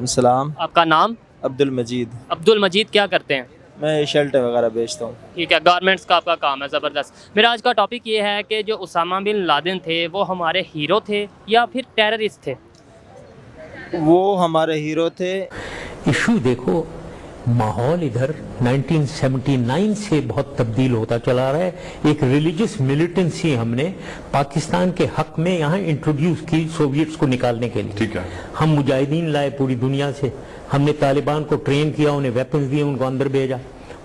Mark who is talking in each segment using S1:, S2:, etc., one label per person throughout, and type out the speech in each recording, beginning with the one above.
S1: वालेकुम सलाम।
S2: आपका नाम?
S1: अब्दुल मजीद।
S2: अब्दुल मजीद, क्या करते हैं?
S1: मैं शर्ट वगैरह बेचता हूँ।
S2: ठीक है, गारमेंट्स का आपका काम है, ज़बरदस्त। मेरा आज का टॉपिक ये है कि जो उसामा बिन लादेन थे वो हमारे हीरो थे या फिर टेररिस्ट थे?
S1: वो हमारे हीरो थे।
S3: इशू देखो, माहौल इधर 1979 से बहुत तब्दील होता चला रहा है। एक रिलीजियस मिलिटेंसी हमने पाकिस्तान के हक में यहाँ इंट्रोड्यूस की सोवियट्स को निकालने के लिए।
S4: ठीक है।
S3: हम मुजाहिदीन लाए पूरी दुनिया से, हमने तालिबान को ट्रेन किया, उन्हें वेपन्स दिए, उनको अंदर भेजा।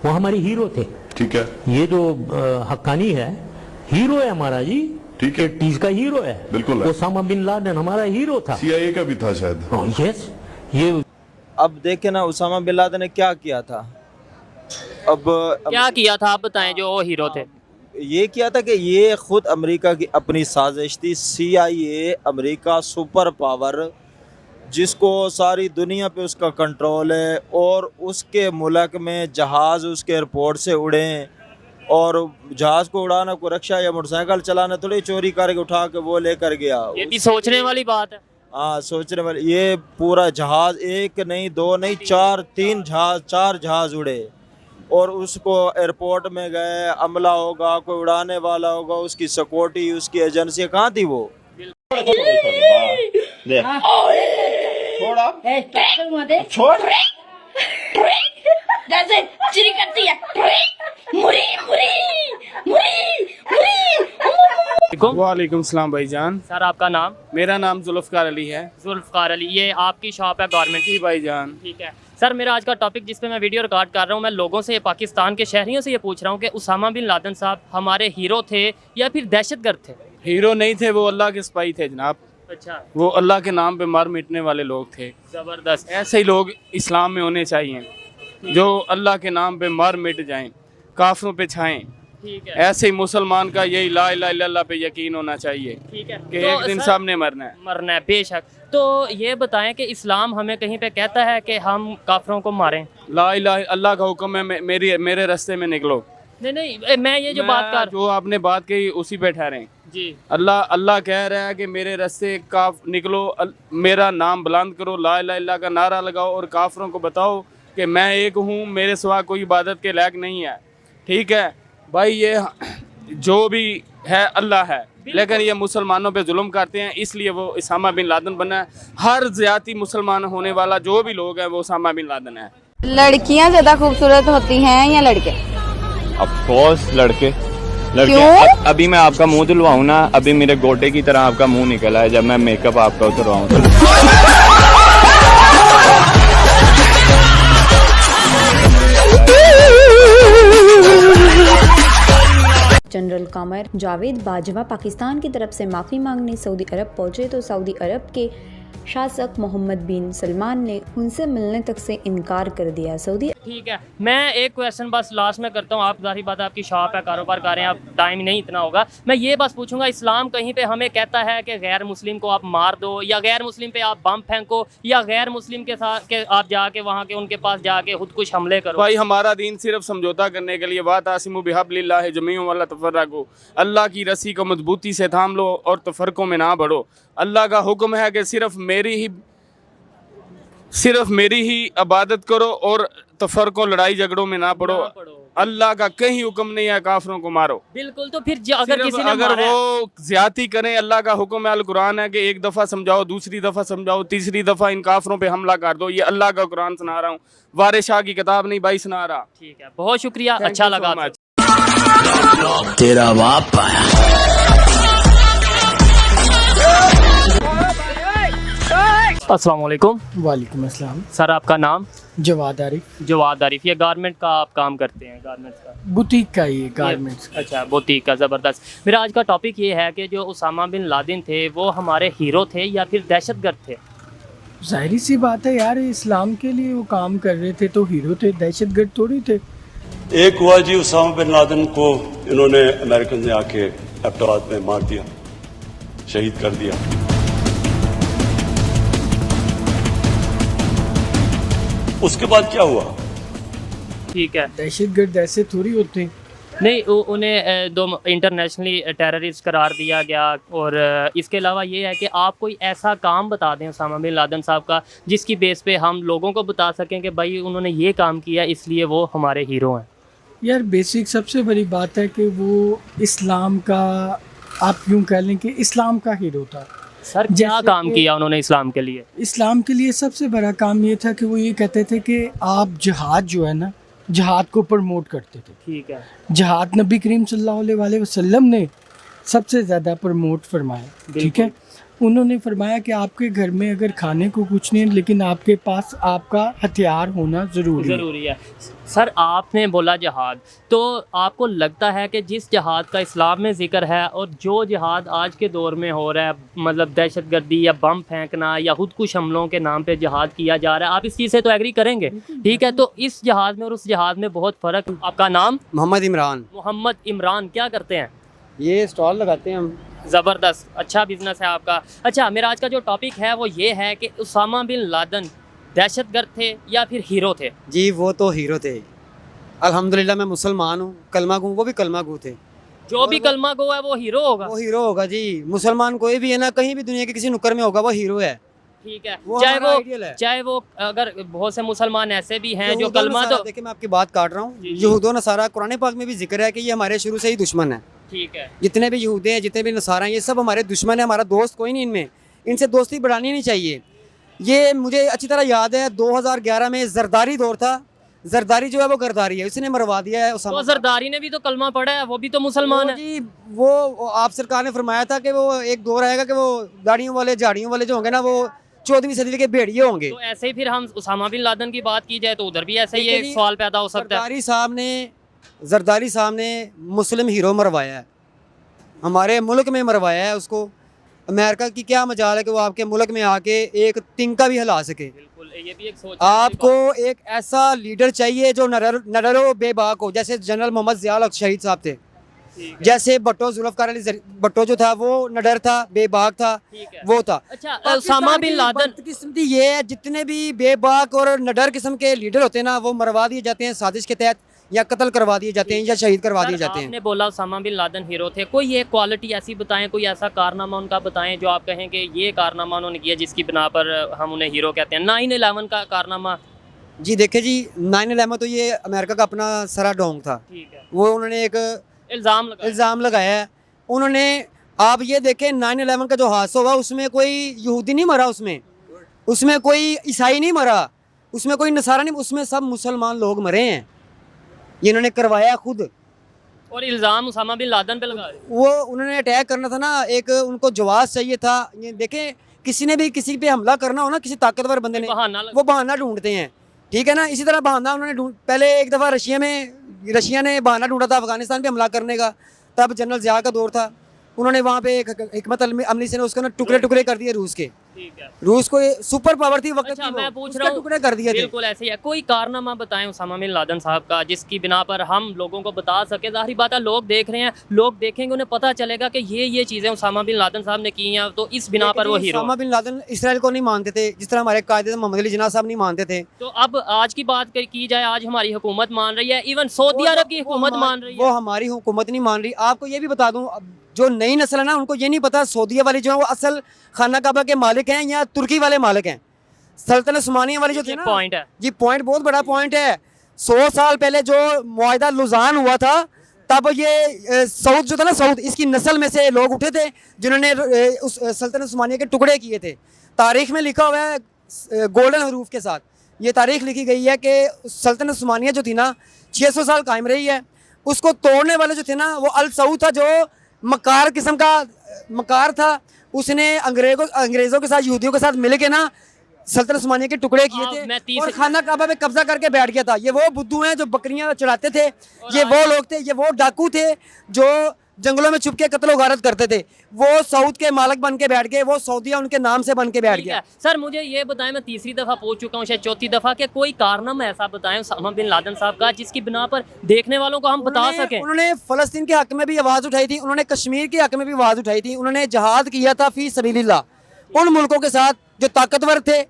S3: वो हमारे हीरो थे।
S4: ठीक है।
S3: ये जो हक्कानी है, हीरो है हमारा जी।
S4: ठीक है।
S3: 80s का हीरो है।
S4: बिल्कुल है।
S3: ओसामा बिन लादेन हमारा हीरो था।
S4: CIA का भी था शायद।
S3: यस, ये
S1: अब देखे ना उसामा बिन लादेन ने क्या किया था। अब
S2: क्या किया था आप बताएं, जो वो हीरो थे?
S1: ये किया था कि ये खुद अमेरिका की अपनी साजिश थी। CIA अमेरिका सुपर पावर, जिसको सारी दुनिया पे उसका कंट्रोल है, और उसके मुल्क में जहाज़ उसके एयरपोर्ट से उड़े, और जहाज़ को उड़ाना कोई रक्षा या मोटरसाइकिल चलाना थोड़ी चोरी करके उठा के वो लेकर गया।
S2: ये भी सोचने वाली बात है।
S1: हाँ, सोचने वाले। ये पूरा जहाज़, एक नहीं दो नहीं चार जहाज़ उड़े, और उसको एयरपोर्ट में गए, अमला होगा, कोई उड़ाने वाला होगा, उसकी सिक्योरिटी, उसकी एजेंसी कहाँ थी वो।
S5: छोड़ जैसे चिरी करती है। मुरी मुरी मुरी मुरी।
S6: वालेकुम सलाम भाईजान।
S2: सर, आपका नाम?
S6: मेरा नाम जुल्फ़कार अली है।
S2: जुल्फ़कार अली, ये आपकी शॉप है गारमेंट की?
S6: जी भाईजान।
S2: ठीक है सर, मेरा आज का टॉपिक जिस पे मैं वीडियो रिकॉर्ड कर रहा हूँ, मैं लोगों से, पाकिस्तान के शहरियों से ये पूछ रहा हूँ कि उसामा बिन लादेन साहब हमारे हीरो थे या फिर दहशतगर्द थे?
S6: हीरो नहीं थे, वो अल्लाह के सिपाही थे जनाब।
S2: अच्छा,
S6: वो अल्लाह के नाम पे मार मिटने वाले लोग थे।
S2: ज़बरदस्त।
S6: ऐसे ही लोग इस्लाम में होने चाहिए, जो अल्लाह के नाम पे मार मिट जाएं, काफरों पे छाएं।
S2: ठीक है,
S6: ऐसे ही मुसलमान का यही ला इलाहा इल्लल्लाह पे यकीन होना चाहिए
S2: ठीक है
S6: कि
S2: तो
S6: एक दिन
S2: सर,
S6: सामने मरना है।
S2: मरना है, बेशक। तो ये बताएं कि इस्लाम हमें कहीं पे कहता है कि हम काफरों को मारें?
S6: ला इलाहा अल्लाह का हुक्म है, मेरे रास्ते में निकलो।
S2: नहीं, मैं ये जो बात कर
S6: जो आपने बात कही उसी पे ठहरें।
S2: जी,
S6: अल्लाह कह रहा है कि मेरे रास्ते का निकलो, मेरा नाम बुलंद करो, ला इलाहा इल्लल्लाह का नारा लगाओ, और काफरों को बताओ कि मैं एक हूँ, मेरे सिवा कोई इबादत के लायक नहीं है। ठीक है भाई, ये जो भी है अल्लाह है, लेकिन ये मुसलमानों पे जुल्म करते हैं, इसलिए वो उसामा बिन लादेन बना है। हर ज्यादा मुसलमान होने वाला जो भी लोग हैं वो उसामा बिन लादेन है।
S7: लड़कियां ज्यादा खूबसूरत होती हैं या लड़के?
S8: ऑफ कोर्स लड़के।
S7: क्यों?
S8: अभी मैं आपका मुंह धुलवाऊं ना, अभी मेरे गोटे की तरह आपका मुंह निकला है जब मैं मेकअप आपका उतरवाऊं तो।
S9: जनरल कामर जावेद बाजवा पाकिस्तान की तरफ से माफ़ी मांगने सऊदी अरब पहुंचे तो सऊदी अरब के शासक मोहम्मद बिन सलमान ने उनसे मिलने तक से इनकार कर दिया। सऊदी
S2: ठीक है, मैं एक क्वेश्चन बस लास्ट में करता हूँ। आप जाहिर बात है, आपकी शॉप है, कारोबार कर रहे हैं आप, टाइम नहीं इतना होगा। मैं ये बस पूछूंगा, इस्लाम कहीं पे हमें कहता है कि गैर मुस्लिम को आप मार दो, या गैर मुस्लिम पे आप बम फेंको, या गैर मुस्लिम के साथ के आप जाके वहाँ के उनके पास जाके खुद कुछ हमले करो?
S6: भाई, हमारा दीन सिर्फ समझौता करने के लिए, वातासिमु बिहब्लिल्लाहि जमीअन वला तफर्रकू, अल्लाह की रस्सी को मजबूती से थाम लो और तफरकों में ना बढ़ो। अल्लाह का हुक्म है कि सिर्फ मेरी ही इबादत करो और तफरकों लड़ाई झगड़ों में ना पड़ो। अल्लाह का कहीं हुक्म नहीं है काफरों को मारो।
S2: बिल्कुल। तो फिर अगर किसी ने
S6: अगर
S2: मारा
S6: वो ज्यादती करें, अल्लाह का हुक्म है, अल कुरान है कि एक दफा समझाओ, दूसरी दफा समझाओ, तीसरी दफा इन काफरों पे हमला कर दो। ये अल्लाह का कुरान सुना रहा हूँ, वारिस शाह की किताब नहीं भाई सुना रहा।
S2: ठीक है, बहुत शुक्रिया, अच्छा लगा।
S3: तेरा बाप
S2: अस्सलाम वालेकुम।
S10: वालेकुम अस्सलाम।
S2: सर, आपका नाम?
S10: जवाद आरिफ।
S2: जवाद आरिफ, ये गारमेंट का आप काम करते हैं? गारमेंट्स का
S10: बुटीक का, ये गारमेंट्स।
S2: अच्छा, बुटीक का, ज़बरदस्त। मेरा आज का टॉपिक ये है कि जो उसामा बिन लादेन थे वो हमारे हीरो थे या फिर दहशतगर्द थे?
S10: जाहिर सी बात है यार, इस्लाम के लिए वो काम कर रहे थे तो हीरो थे, दहशतगर्द थोड़ी थे।
S11: एक हुआ जी, उसामा बिन लादेन को इन्होंने अमेरिकन ने आके एबटाबाद में मार दिया, शहीद कर दिया। उसके बाद क्या हुआ?
S2: ठीक है,
S10: दहशतगर्द ऐसे थोड़ी होते हैं।
S2: नहीं उन्हें दो इंटरनेशनली टेररिस्ट करार दिया गया। और इसके अलावा ये है कि आप कोई ऐसा काम बता दें उसामा बिन लादेन साहब का जिसकी बेस पे हम लोगों को बता सकें कि भाई उन्होंने ये काम किया इसलिए वो हमारे हीरो हैं।
S10: यार बेसिक सबसे बड़ी बात है कि वो इस्लाम का, आप यूँ कह लें कि इस्लाम का हीरो था।
S2: सर क्या काम किया उन्होंने इस्लाम के लिए?
S10: इस्लाम के लिए सबसे बड़ा काम ये था कि वो ये कहते थे कि आप जिहाद जो है ना, जिहाद को प्रमोट करते थे।
S2: ठीक है।
S10: जिहाद नबी करीम सल्लल्लाहु अलैहि वसल्लम ने सबसे ज़्यादा प्रमोट फरमाया। ठीक है, उन्होंने फरमाया कि आपके घर में अगर खाने को कुछ नहीं है लेकिन आपके पास आपका हथियार होना ज़रूरी
S2: है। सर आपने बोला जहाद, तो आपको लगता है कि जिस जहाद का इस्लाम में ज़िक्र है और जो जहाद आज के दौर में हो रहा है, मतलब दहशतगर्दी या बम फेंकना या खुदकुश हमलों के नाम पे जहाद किया जा रहा है, आप इस चीज़ से तो एग्री करेंगे? ठीक है, तो इस जहाद में और उस जहाद में बहुत फ़र्क। आपका नाम?
S12: मोहम्मद इमरान।
S2: मोहम्मद इमरान, क्या करते हैं?
S12: ये स्टॉल लगाते हैं हम।
S2: ज़बरदस्त, अच्छा बिजनेस है आपका। अच्छा, मेरा आज का जो टॉपिक है वो ये है कि उसामा बिन लादेन दहशतगर्द थे या फिर हीरो थे?
S12: जी वो तो हीरो थे। अल्हम्दुलिल्लाह मैं मुसलमान हूँ, कलमा गो, वो भी कलमा गो थे।
S2: जो भी कलमा गो है वो हीरो होगा?
S12: वो हीरो होगा जी। मुसलमान कोई भी है ना, कहीं भी दुनिया के किसी नुक्कर में होगा, वो हीरो है।
S2: ठीक है,
S12: चाहे
S2: वो अगर बहुत से मुसलमान ऐसे भी हैं जो कलमा, तो
S12: देखिए मैं आपकी बात काट रहा हूँ, यहूद व नसारा कुरान पाक में भी जिक्र है कि ये हमारे शुरू से ही दुश्मन है।
S2: ठीक है,
S12: जितने भी यहूदी हैं, जितने भी नसारा हैं, ये सब हमारे दुश्मन है, हमारा दोस्त कोई नहीं इनमें। इनसे दोस्ती बढ़ानी नहीं चाहिए। ये मुझे अच्छी तरह याद है 2011 में जरदारी दौर था। जरदारी जो है वो गरदारी है, उसने मरवा दिया है उसामा।
S2: तो जरदारी ने भी तो कलमा पढ़ा है, वो भी तो मुसलमान है
S12: जी। वो आप सरकार ने फरमाया था कि वो एक दौर आएगा कि वो दाढ़ियों वाले झाड़ियों वाले जो होंगे ना, वो 14वीं सदी के भेड़िए होंगे।
S2: तो ऐसे ही फिर हम उसामा बिन लादेन की बात की जाए तो उधर भी ऐसे ही एक सवाल पैदा हो सकता है।
S12: जरदारी साहब ने मुस्लिम हीरो मरवाया है, हमारे मुल्क में मरवाया है उसको। अमेरिका की क्या मजाल है कि वो आपके मुल्क में आके एक तिनका भी हिला सके।
S2: बिल्कुल, ये भी एक सोच।
S12: आपको एक ऐसा लीडर चाहिए जो नडर बेबाक हो, जैसे जनरल मोहम्मद ज़िया शहीद साहब थे, जैसे भट्टो जुल्फ़िकार अली भट्टो जो था वो नडर था, बेबाक था, वो था।
S2: अच्छा, उसामा बिन लादेन
S12: किस्मती ये है, जितने भी बेबाक और नडर किस्म के लीडर होते हैं ना, वो मरवा दिए जाते हैं साजिश के तहत, या कत्ल करवा दिए जाते हैं, या शहीद करवा दिए जाते हैं।
S2: आपने बोला उसामा बिन लादेन हीरो थे, कोई एक क्वालिटी ऐसी बताएं, कोई ऐसा कारनामा उनका बताएं जो आप कहें कि ये कारनामा उन्होंने किया जिसकी बिना पर हम उन्हें हीरो कहते हैं। 9/11 का कारनामा?
S12: जी देखिए जी, 9/11 तो ये अमेरिका का अपना सरा डोंग था।
S2: ठीक है,
S12: वो उन्होंने एक इल्ज़ाम लगाया है उन्होंने। आप ये देखें 9/11 का जो हादसा हुआ उसमें कोई यहूदी नहीं मरा, उसमें कोई ईसाई नहीं मरा, उसमें कोई नसारा नहीं, उसमें सब मुसलमान लोग मरे हैं। ये इन्होंने करवाया खुद,
S2: और इल्ज़ाम उसामा बिन लादेन पे लगा।
S12: वो उन्होंने अटैक करना था ना, एक उनको जवाब चाहिए था। ये देखें, किसी ने भी किसी पे हमला करना हो ना, किसी ताकतवर बंदे ने, वो बहाना ढूंढते हैं। ठीक है ना, इसी तरह बहाना उन्होंने पहले एक दफ़ा रशिया ने बहाना ढूंढा था अफगानिस्तान पे हमला करने का, तब जनरल ज़िया का दौर था। उन्होंने वहाँ पे एक हिकमत अमली से उसको ना टुकड़े टुकड़े कर दिए रूस के। रूस को सुपर पावर थी वक्त।
S2: अच्छा, मैं पूछ रहा हूँ,
S12: टुकड़े कर दिए थे।
S2: बिल्कुल ऐसे ही है। कोई कारनामा बताएं उसामा बिन लादेन साहब का जिसकी बिना पर हम लोगों को बता सके। जाहिर बात है लोग देख रहे हैं, लोग देखेंगे, उन्हें पता चलेगा कि ये चीज़ें उसामा बिन लादेन साहब ने की हैं, तो इस बिना पर वो hero.
S12: Osama bin Laden Israel को नहीं मानते थे, जिस तरह हमारे कायदे मोहम्मद अली जिन्ना साहब नहीं मानते थे।
S2: तो अब आज की बात की जाए, आज हमारी हुकूमत मान रही है, इवन सऊदी अरब की हुकूमत मान रही है।
S12: वो हमारी हुकूमत नहीं मान रही। आपको ये भी बता दूं, जो नई नस्ल है ना, उनको ये नहीं पता सऊदी वाले जो है वो असल खाना काबा के मालिक हैं या तुर्की वाले मालिक हैं। सल्तनत उस्मानिया वाले जो थे ना,
S2: पॉइंट है
S12: जी, पॉइंट बहुत बड़ा पॉइंट है। 100 साल पहले जो मुआहिदा लुज़ान हुआ था, तब ये सऊद जो था ना, सऊद, इसकी नस्ल में से लोग उठे थे जिन्होंने उस सल्तनत उस्मानिया के टुकड़े किए थे। तारीख में लिखा हुआ है गोल्डन हरूफ के साथ, ये तारीख लिखी गई है कि सल्तनत उस्मानिया जो थी ना 600 साल कायम रही है। उसको तोड़ने वाले जो थे ना, वो अल सऊद था, जो मकार किस्म का मकार था। उसने अंग्रेज़ों के साथ, यहूदियों के साथ मिल के ना सल्तनत उस्मानिया के टुकड़े किए थे और खाना काबा पे कब्जा करके बैठ गया था। ये वो बुद्धू हैं जो बकरियां चढ़ाते थे, ये वो लोग थे, ये वो डाकू थे जो जंगलों में छुप के कत्ल गारत करते थे। वो सऊद के मालिक बन के बैठ गए, वो सऊदिया उनके नाम से बन के बैठ गया।
S2: सर मुझे ये बताएं, मैं तीसरी दफ़ा पूछ चुका हूँ, शायद चौथी दफ़ा, कि कोई कारनामा ऐसा बताएं उसामा बिन लादेन साहब का जिसकी बिना पर देखने वालों को हम बता सकें।
S12: उन्होंने फ़लस्तीन के हक में भी आवाज़ उठाई थी, उन्होंने कश्मीर के हक में भी आवाज़ उठाई थी, उन्होंने जहाद किया था फी सबीलिल्लाह उन मुल्कों के साथ जो ताकतवर थे,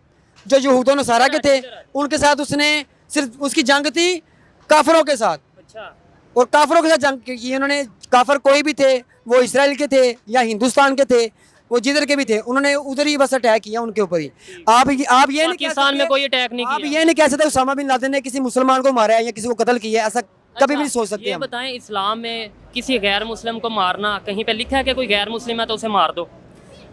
S12: जो यहूद व नसारा के थे, उनके साथ उसने सिर्फ उसकी जंग थी काफिरों के साथ। और काफरों के साथ जंग की इन्होंने। काफर कोई भी थे, वो इसराइल के थे या हिंदुस्तान के थे, वो जिधर के भी थे, उन्होंने उधर ही बस अटैक किया उनके ऊपर ही। आप ये नहीं कह
S2: पाकिस्तान में कोई अटैक नहीं
S12: आप
S2: किया।
S12: ये नहीं कह सकते उसामा बिन लादेन ने किसी मुसलमान को मारा है या किसी को कत्ल किया है, ऐसा कभी भी नहीं सोच सकते
S2: ये
S12: हम।
S2: बताएं, इस्लाम में किसी गैर मुस्लिम को मारना कहीं पे लिखा है कि कोई गैर मुस्लिम है तो उसे मार दो?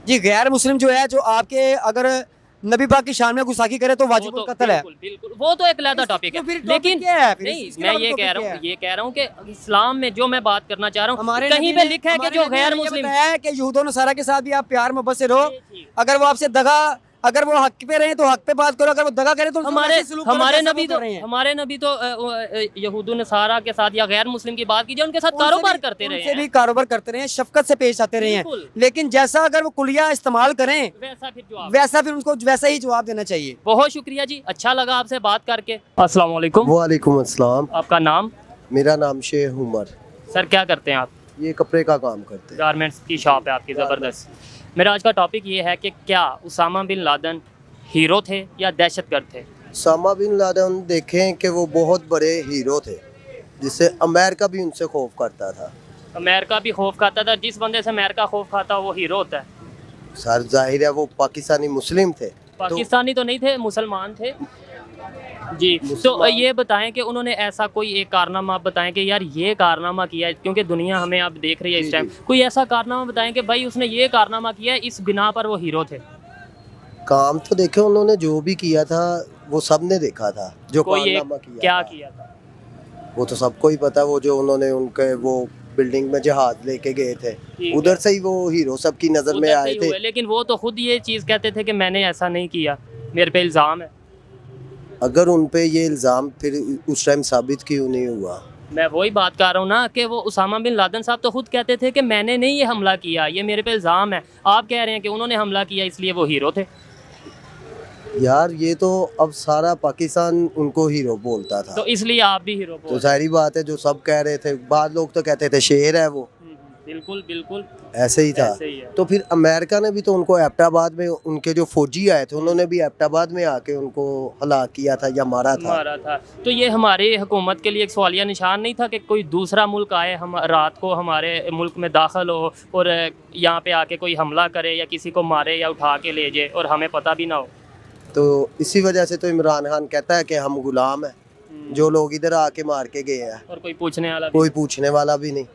S12: जी गैर मुस्लिम जो है, जो आपके अगर नबी पाक की शान में गुस्ताखी करे तो वाजिब कत्ल है।
S2: बिल्कुल बिल्कुल, वो तो एक अलग टॉपिक है। लेकिन
S12: क्या है फिर?
S2: नहीं,
S12: इसके
S2: मैं
S12: अलावा
S2: ये
S12: तो
S2: कह
S12: क्या
S2: रहा
S12: है?
S2: हूँ, ये कह रहा हूँ कि इस्लाम में जो मैं बात करना चाह रहा हूँ,
S12: हमारे
S2: कहीं
S12: नबी
S2: पे
S12: ने-
S2: लिखा है कि
S12: हमारे
S2: जो
S12: नबी
S2: गैर
S12: ने ये
S2: मुस्लिम
S12: बताया है कि यहूदों नसारा के साथ भी आप प्यार मोहब्बत से रहो। अगर वो आपसे दगा, अगर वो हक पे रहे तो हक पे बात करो, अगर वो दगा करे तो उनसे
S2: हमारे
S12: वैसे सलूक करो
S2: हमारे
S12: जैसा वो
S2: नबी तो
S12: कर रहे हैं।
S2: हमारे नबी तो यहूदू नसारा के साथ या गैर मुस्लिम की बात कीजिए, उनके साथ
S12: उनसे
S2: कारोबार
S12: भी-
S2: करते रहे
S12: उनसे
S2: हैं।
S12: भी कारोबार करते रहे हैं, शफकत से पेश आते रहे हैं।
S2: बिल्कुल।
S12: लेकिन जैसा अगर वो कुलिया इस्तेमाल करें
S2: वैसा फिर जवाब,
S12: वैसा फिर उनको वैसा ही जवाब देना चाहिए।
S2: बहुत शुक्रिया जी, अच्छा लगा आपसे बात करके। अस्सलाम वालेकुम।
S13: वालेकुम अस्सलाम।
S2: आपका नाम?
S13: मेरा नाम शेख उमर।
S2: सर क्या करते हैं आप?
S13: ये कपड़े का काम करते हैं।
S2: गारमेंट्स की शॉप है आपकी, ज़बरदस्त। मेरा आज का टॉपिक ये है कि क्या उसामा बिन लादेन हीरो थे या दहशतगर्द थे?
S13: उसामा बिन लादेन देखें कि वो बहुत बड़े हीरो थे, जिससे अमेरिका भी उनसे खौफ करता था।
S2: अमेरिका भी खौफ खाता था? जिस बंदे से अमेरिका खौफ खाता वो हीरो होता है?
S13: सर जाहिर है वो पाकिस्तानी मुस्लिम थे।
S2: पाकिस्तानी तो नहीं थे, मुसलमान थे जी। तो ये बताएं कि उन्होंने ऐसा कोई एक कारनामा आप बताएं कि यार ये कारनामा किया है, क्योंकि दुनिया हमें अब देख रही है इस टाइम, कोई ऐसा कारनामा बताएं कि भाई उसने ये कारनामा किया है, इस बिना पर वो हीरो थे।
S13: काम तो देखे उन्होंने जो भी किया था वो सब ने देखा था। जो
S2: कोई एक
S13: कारनामा किया
S2: क्या
S13: था,
S2: किया था?
S13: वो तो सबको ही पता। वो जो उन्होंने उनके वो बिल्डिंग में जहाज लेके गए थे,
S2: ठीक
S13: उधर
S2: है।
S13: से ही वो हीरो सबकी नजर में
S2: उधर से
S13: आए
S2: ही
S13: थे।
S2: हुए, लेकिन वो तो खुद ये चीज़ कहते थे कि मैंने ऐसा नहीं किया, मेरे पे इल्ज़ाम है।
S13: अगर उन पे ये इल्ज़ाम फिर उस टाइम साबित क्यों नहीं हुआ?
S2: मैं वही बात कर रहा हूँ ना कि वो उसामा बिन लादेन साहब तो खुद कहते थे कि मैंने नहीं ये हमला किया, ये मेरे पे इल्ज़ाम है। आप कह रहे हैं कि उन्होंने हमला किया इसलिए वो हीरो थे।
S13: यार ये तो अब सारा पाकिस्तान उनको हीरो बोलता था,
S2: तो इसलिए आप भी हीरो
S13: तो
S2: बोल।
S13: सारी बात है। जो सब कह रहे थे, बाद लोग तो कहते थे शेर है वो,
S2: बिल्कुल बिल्कुल
S13: ऐसे ही था।
S2: ऐसे ही है।
S13: तो फिर अमेरिका ने भी तो उनको एबटाबाद में, उनके जो फौजी आए थे उन्होंने भी एबटाबाद में आके उनको हलाक किया था या मारा था।
S2: तो ये हमारी हुकूमत के लिए एक सवालिया निशान नहीं था कि कोई दूसरा मुल्क आए, हम रात को हमारे मुल्क में दाखिल हो और यहाँ पे आके कोई हमला करे या किसी को मारे या उठा के ले जाए और हमें पता भी ना हो?
S13: तो इसी वजह से तो इमरान खान कहता है कि हम गुलाम हैं, जो लोग इधर आके मार के गए हैं,
S2: और कोई पूछने वाला भी
S13: कोई पूछने वाला भी नहीं।